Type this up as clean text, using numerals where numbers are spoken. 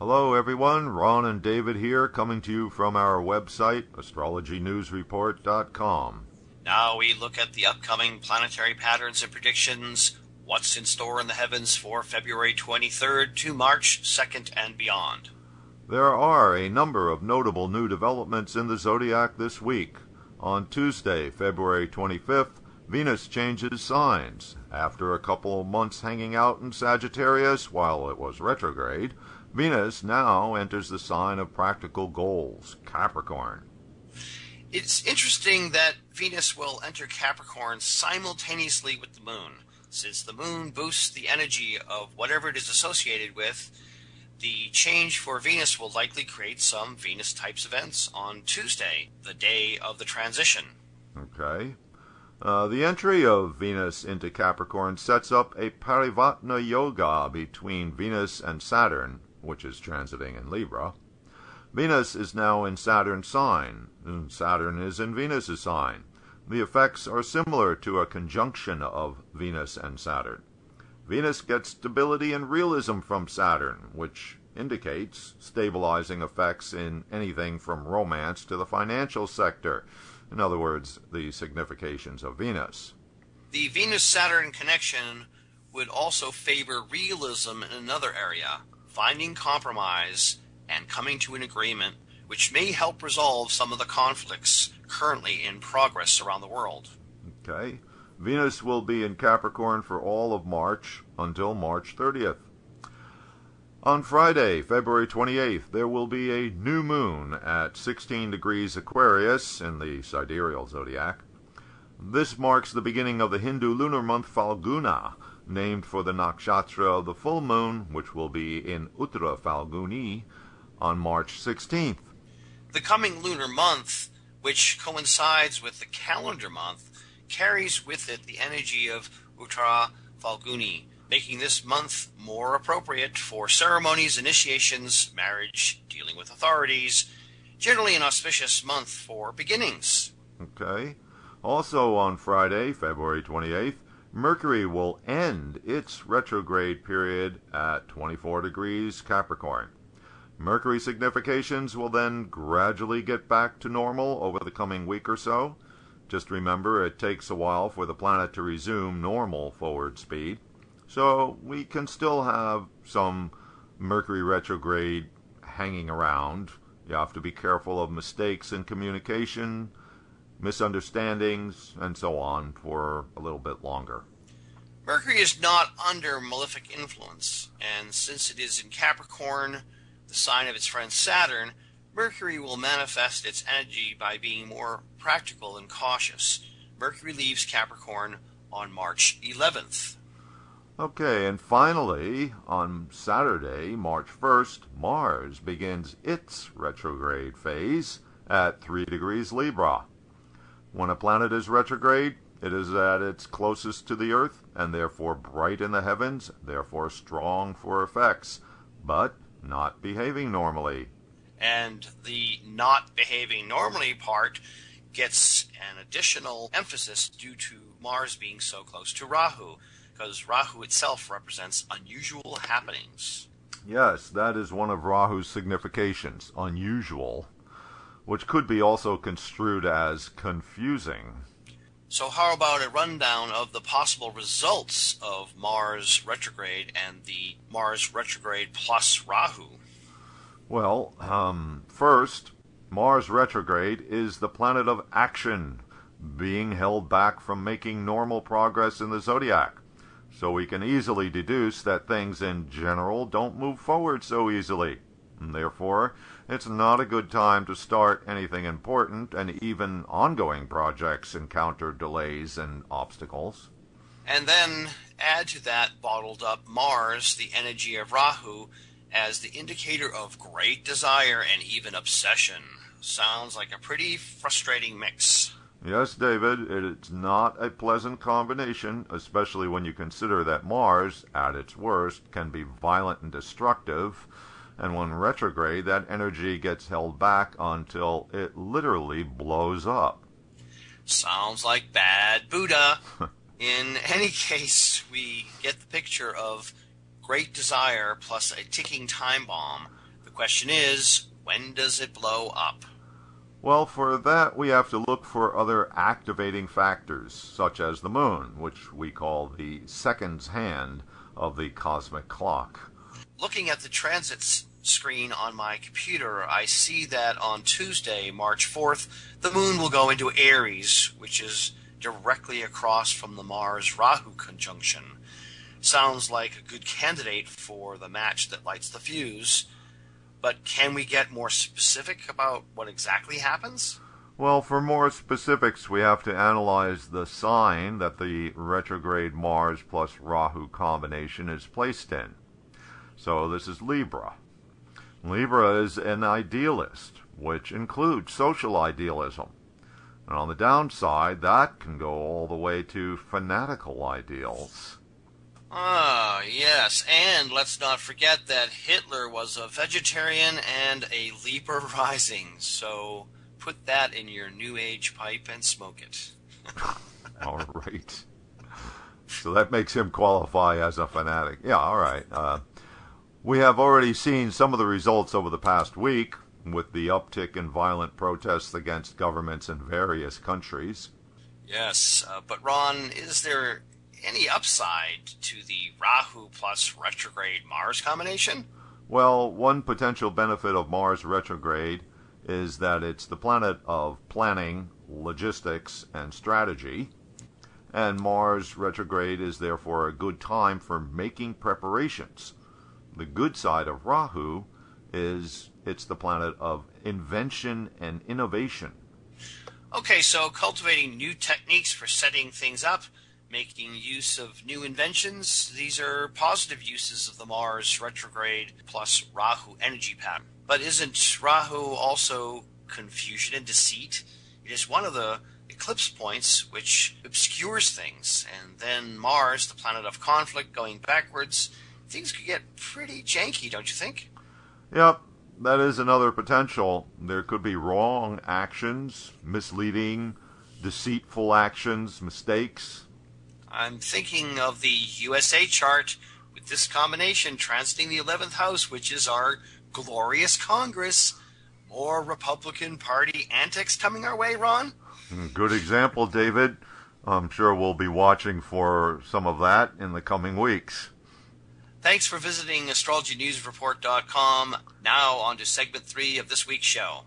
Hello everyone, Ron and David here, coming to you from our website, astrologynewsreport.com. Now we look at the upcoming planetary patterns and predictions, what's in store in the heavens for February 23rd to March 2nd and beyond. There are a number of notable new developments in the zodiac this week. On Tuesday, February 25th, Venus changes signs. After a couple of months hanging out in Sagittarius while it was retrograde, Venus now enters the sign of practical goals, Capricorn. It's interesting that Venus will enter Capricorn simultaneously with the Moon. Since the Moon boosts the energy of whatever it is associated with, the change for Venus will likely create some Venus types events on Tuesday, the day of the transition. Okay. The entry of Venus into Capricorn sets up a Parivatna Yoga between Venus and Saturn, which is transiting in Libra. Venus is now in Saturn's sign, and Saturn is in Venus's sign. The effects are similar to a conjunction of Venus and Saturn. Venus gets stability and realism from Saturn, which indicates stabilizing effects in anything from romance to the financial sector. In other words, the significations of Venus. The Venus-Saturn connection would also favor realism in another area, finding compromise and coming to an agreement, which may help resolve some of the conflicts currently in progress around the world. Okay. Venus will be in Capricorn for all of March until March 30th. On Friday, February 28th, there will be a new moon at 16 degrees Aquarius in the sidereal zodiac. This marks the beginning of the Hindu lunar month Falguna, named for the nakshatra of the full moon, which will be in Uttara Falguni on March 16th. The coming lunar month, which coincides with the calendar month, carries with it the energy of Uttara Falguni, making this month more appropriate for ceremonies, initiations, marriage, dealing with authorities, generally an auspicious month for beginnings. Okay. Also on Friday, February 28th, Mercury will end its retrograde period at 24 degrees Capricorn. Mercury significations will then gradually get back to normal over the coming week or so. Just remember, it takes a while for the planet to resume normal forward speed. So we can still have some Mercury retrograde hanging around. You have to be careful of mistakes in communication, misunderstandings, and so on for a little bit longer. Mercury is not under malefic influence, and since it is in Capricorn, the sign of its friend Saturn, Mercury will manifest its energy by being more practical and cautious. Mercury leaves Capricorn on March 11th. Okay, and finally, on Saturday, March 1st, Mars begins its retrograde phase at 3 degrees Libra. When a planet is retrograde, it is at its closest to the Earth, and therefore bright in the heavens, therefore strong for effects, but not behaving normally. And the not behaving normally part gets an additional emphasis due to Mars being so close to Rahu, because Rahu itself represents unusual happenings. Yes, that is one of Rahu's significations, unusual, which could be also construed as confusing. So how about a rundown of the possible results of Mars retrograde and the Mars retrograde plus Rahu? Well, first, Mars retrograde is the planet of action, being held back from making normal progress in the zodiac. So we can easily deduce that things in general don't move forward so easily. And therefore, it's not a good time to start anything important, and even ongoing projects encounter delays and obstacles. And then add to that bottled up Mars, the energy of Rahu, as the indicator of great desire and even obsession. Sounds like a pretty frustrating mix. Yes, David, it's not a pleasant combination, especially when you consider that Mars, at its worst, can be violent and destructive, and when retrograde, that energy gets held back until it literally blows up. Sounds like bad Buddha. In any case, we get the picture of great desire plus a ticking time bomb, question is, when does it blow up? Well, for that we have to look for other activating factors, such as the moon, which we call the seconds hand of the cosmic clock. Looking at the transits screen on my computer, I see that on Tuesday, March 4th, the moon will go into Aries, which is directly across from the Mars-Rahu conjunction. Sounds like a good candidate for the match that lights the fuse. But can we get more specific about what exactly happens? Well, for more specifics, we have to analyze the sign that the retrograde Mars plus Rahu combination is placed in. So this is Libra. Libra is an idealist, which includes social idealism. And on the downside, that can go all the way to fanatical ideals. Ah, yes, and let's not forget that Hitler was a vegetarian and a Libra rising, so put that in your New Age pipe and smoke it. All right. So that makes him qualify as a fanatic. Yeah, all right. We have already seen some of the results over the past week with the uptick in violent protests against governments in various countries. Yes, but Ron, is there any upside to the Rahu plus retrograde Mars combination? Well, one potential benefit of Mars retrograde is that it's the planet of planning, logistics, and strategy. And Mars retrograde is therefore a good time for making preparations. The good side of Rahu is it's the planet of invention and innovation. Okay, so cultivating new techniques for setting things up, making use of new inventions, these are positive uses of the Mars retrograde plus Rahu energy pattern. But isn't Rahu also confusion and deceit? It is one of the eclipse points which obscures things. And then Mars, the planet of conflict, going backwards, things could get pretty janky, don't you think? Yep, that is another potential. There could be wrong actions, misleading, deceitful actions, mistakes. I'm thinking of the USA chart with this combination transiting the 11th house, which is our glorious Congress. More Republican Party antics coming our way, Ron? Good example, David. I'm sure we'll be watching for some of that in the coming weeks. Thanks for visiting astrologynewsreport.com. Now on to segment 3 of this week's show.